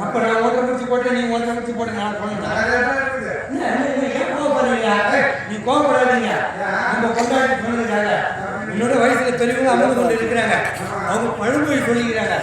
அப்ப நான் ஒன்றை முடிச்சு போட்டு நீ ஒன்றை முடிச்சு போட்டு நான் நீ கோபப்படாதீங்க. நம்ம கொண்டாடி சொன்னதுக்காக என்னோட வயசுல தெளிவுங்க அமர்ந்து கொண்டு இருக்கிறாங்க. அவங்க பழமொழி சொல்லிக்கிறாங்க.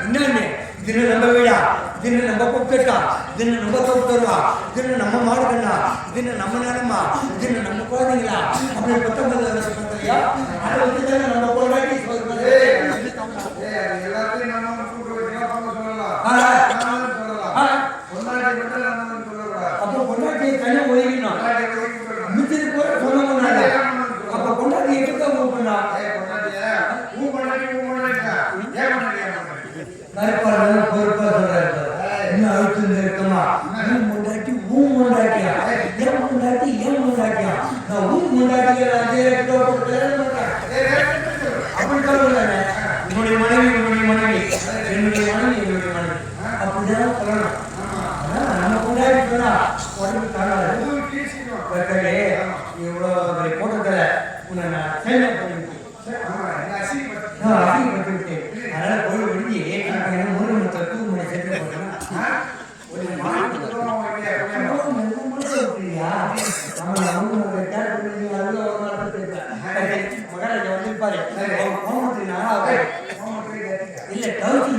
என்னன்னு இதுன்னு நம்ம வீடா, இதுன்னு நம்ம பொக்கட்டா, இதுன்னு நம்ம தோட்டா, இதுன்னு நம்ம மாடுகண்ணா, இதுன்னு நம்ம நேரமா, இதுன்னு நம்ம குழந்தைங்களா அப்படி 19 வருஷம் பார்த்தியா? அதை வந்து நம்ம கொண்டாடி சொல்றது எல்லாத்தையும் நம்ம அப்போ கொண்டாட்டியை தனியா ஒதுக்கணும். மிச்சது கூட சொல்ல முடியாது. அப்ப கொண்டாட்டி எடுக்க ஊப்பா பொறுப்பா சொல்றாரு. இன்னும் அழுத்து இருக்கமா முண்டாட்டி முண்டாட்டியா ஏன் முண்டாட்டி ஏன் முண்டாட்டியா நான் முண்டாட்டியா அப்படி சொல்லுங்க. உன்னுடைய மனைவி என்னுடைய மனைவி என்னுடைய மனைவி என்னுடைய மனைவி அப்படிதான் சொல்லணும். நம்ம கொண்டாடி சொன்னா உடம்பு தாங்காது. இவ்வளவு போட்டதில்ல உன்னை நான் சேவை பண்ணிவிட்டேன், அசிங்கப்பட்டு விட்டேன். அதனால போய் விடுஞ்சி முருகன் தூக்குமணி சேர்த்து போட்டேன். மகாராஜா வந்திருப்பாரு. இல்ல கவுசி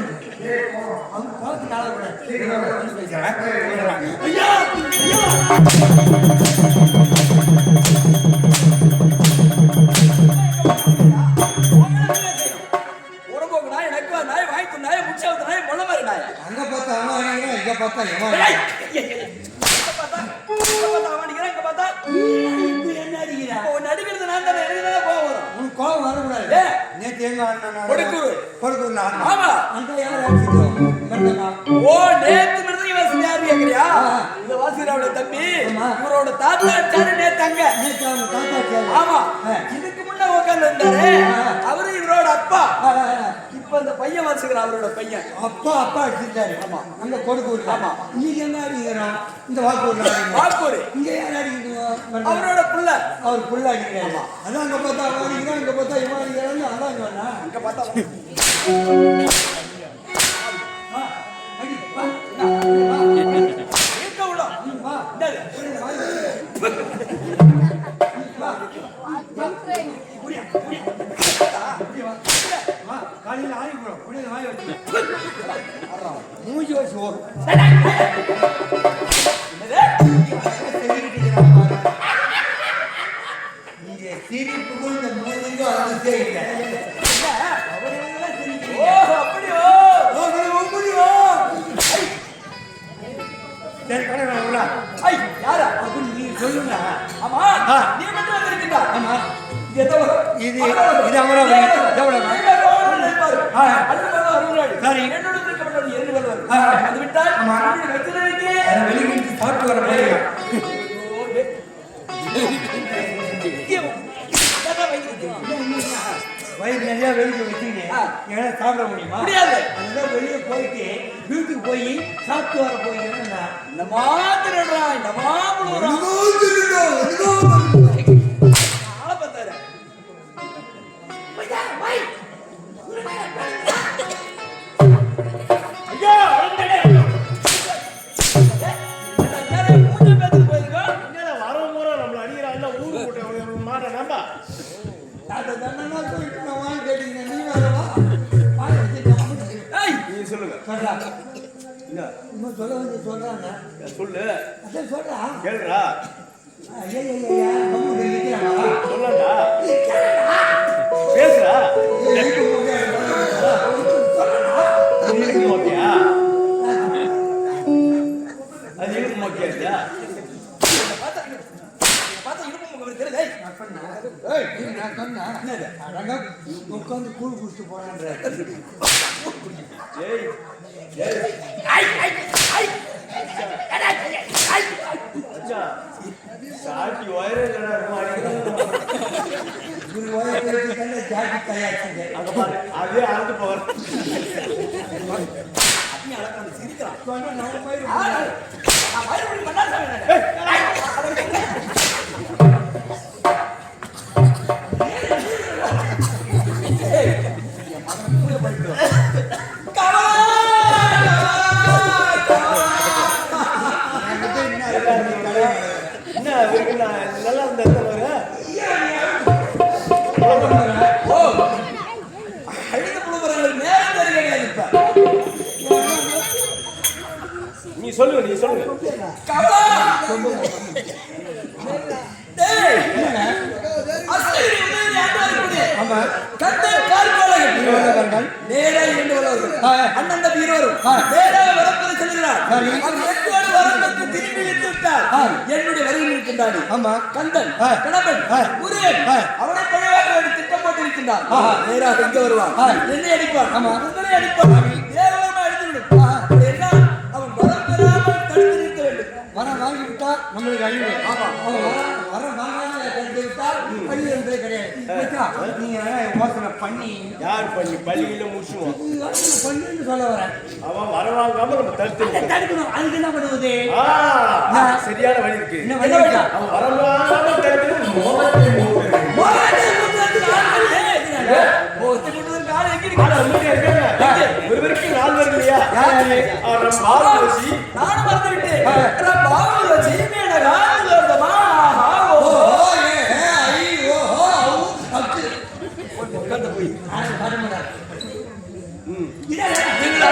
உடம்போக்கு நாய், நக்குவா நாய், வாய்க்கு நாய், முச்சாவது நாய், மொழ மாதிரி நாய். அங்க பார்த்தா அவன் இங்க பார்த்தா நடிக்கிறது நான் தானே, எனக்கு தானே கோவம் வரும். உனக்கு கோவம் வரக்கூடாது. நேற்று எங்க கொடுக்கூர் ஆமா அந்த ஓ நேற்று மிருதங்க வாசி யாரு கேக்குறியா? இந்த வாசிராவோட தம்பி இவரோட தாத்தா அச்சாரு நேத்தாங்க. ஆமா இதுக்கு முன்ன உட்கார்ந்து இருந்தாரு அவரு இவரோட அப்பா. இப்ப இந்த பையன் வாசிக்கிற அவரோட பையன் அப்பா அடிச்சிருந்தாரு. ஆமா அங்க கொடுக்கூர். ஆமா நீங்க என்ன அடிக்கிறோம்? இந்த வாக்கூர் இங்க யார் அடிக்கிறோம்? அவரோட புள்ள. அவர் புள்ள அடிக்கிறாங்க. அதான் அங்க பார்த்தா அவன் அடிக்கிறான், இங்க பார்த்தா இவன் அடிக்கிறான்னு அதான் சொன்னா. அங்க பார்த்தா காலையில் ஆயிரம் புரியுது வாய் வச்சு மூஞ்சி வச்சு ஓடும். நீங்க சிரிப்புக்கும் இந்த மூஞ்சிக்கும் அது இல்லை. சரி கடை யாரா அப்படின்னு நீங்க சொல்லுங்க. ஆமா நீ மட்டும் வந்திருக்கீங்க. ஆமா இது அமராவதி சரி என்னோட இருக்கப்பட்டது எரிந்து வருவார். அது விட்டால் வெளியிட்டு சாப்பிட்டு வர மாதிரி வயிறு நிறைய வெளியே வச்சுங்க. என்னால சாப்பிட முடியுமா? முடியாது. அதுதான் வெளியே போயிட்டு வீட்டுக்கு போய் சாப்பிட்டு வர போயிருந்தா இந்த மாத்திரா இந்த மாப்பிள்ளை சொல்லுங்க சொல்றா என்ன இன்னும் சொல்ல வந்து சொல்றாங்க சொல்லு அதான் சொல்றா கேளுடா ஐயா ஐயா கம்முன்னு நிக்கிறாங்களா சொல்லடா பேசுடா இருக்கு மோக்கியா அது இருக்கு மோக்கியா உட்காந்து கூழ் குடிச்சு போறான்ற ஏய் அச்சா சாட்டி வயரே ஜாக்கி தயாரிச்சது அங்க பாரு அதே ஆண்டு போற என்ன இருக்கு நல்லா இருந்த நீ சொல்லுங்க நீ சொல்லுங்க என்னுடைய வரையில் இருக்கின்றான் ஆமா கந்தன் கணவன் முருகன் அவனை பழிவாக ஒரு திட்டம் போட்டிருக்கின்றான் நேராக இங்க வருவான் என்னை அடிப்பான் உங்களை அடிப்பான் ஏகமா அடித்துவிடும் என்ன அவன் வரம் பெறாமல் தடுத்து நிறுத்த வேண்டும் வரம் வாங்கி விட்டா நம்மளுக்கு அழிவு வரம் வாங்காம தடுத்து விட்டால் அழிவு என்பதே கிடையாது நீங்க யோசனை பண்ணி யார் பண்ணி பள்ளியில முடிச்சுவோம் பண்ணுன்னு சொல்ல வரேன் அவன் வரவாங்காம நம்ம தடுக்கணும் அதுக்கு என்ன பண்ணுவது சரியான வழி இருக்கு என்ன வழி இருக்கா அவன் வரவாங்காம தடுக்கணும் ஒருவருக்கு நாள் வருது இல்லையா பாரதி நானும் மறந்து விட்டேன் பாவம் செய்யமேடா நீங்க